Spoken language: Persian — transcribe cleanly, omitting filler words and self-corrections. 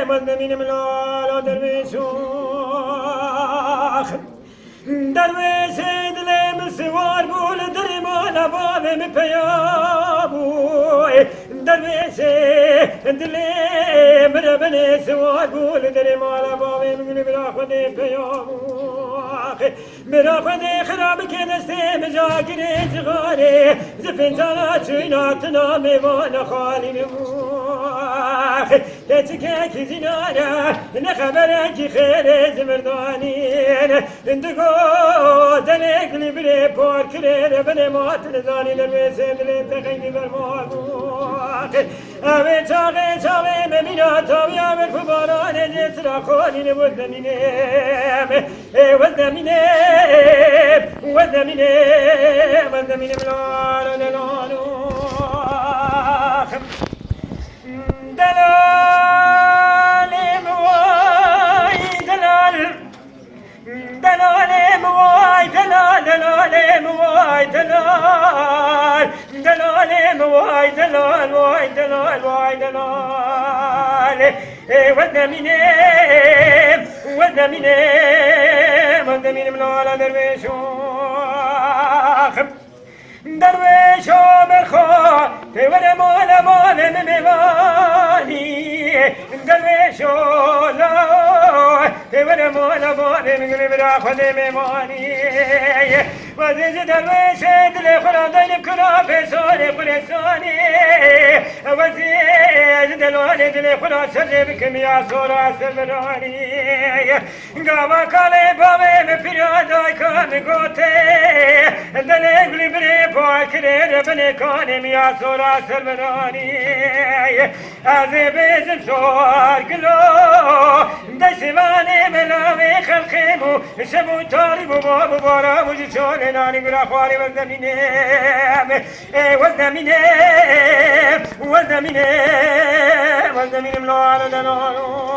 وزنمینم لالا درویش دلم سوار بول در مالا بابم پیابو درویش دلم ربن سوار بول در مالا بابم برا خود پیابو برا خود خراب که دسته مجاگره جغاره زفنجانا چویناتنا میوان خالی نمو تتكاك زنانا نخبرك خير زمردانين اندقو دليك لبري بوركرين بني موت نزاني للويسين لنتخيني بالموضوع اوي تاغي ممينا تاوي عمر فباران جسر اخواني وزنمينيم وزنمينيم لالا لالو دلال موي دلال موي دلال موي دلال موي دلال وزنمينيم لالا درويشو برخو تور مولا ميواني درويشو لا تور مولا مغرب راخد ميواني وزيز درويش دل خرادين بكرا بسوري قرساني وزيز دلواني دل خرا سربكم يا سورا سربراني قاما كالي بابي مفراداي كان قوتي دلق لبري باكرين بني كانم يا سورا سربراني عزيبيزم سوار قلو دسماني ملاوي خلقيمو شبو تاريبو بابو بارا وجيشون ناني قرا خواري وزنمينيم لا على دنانو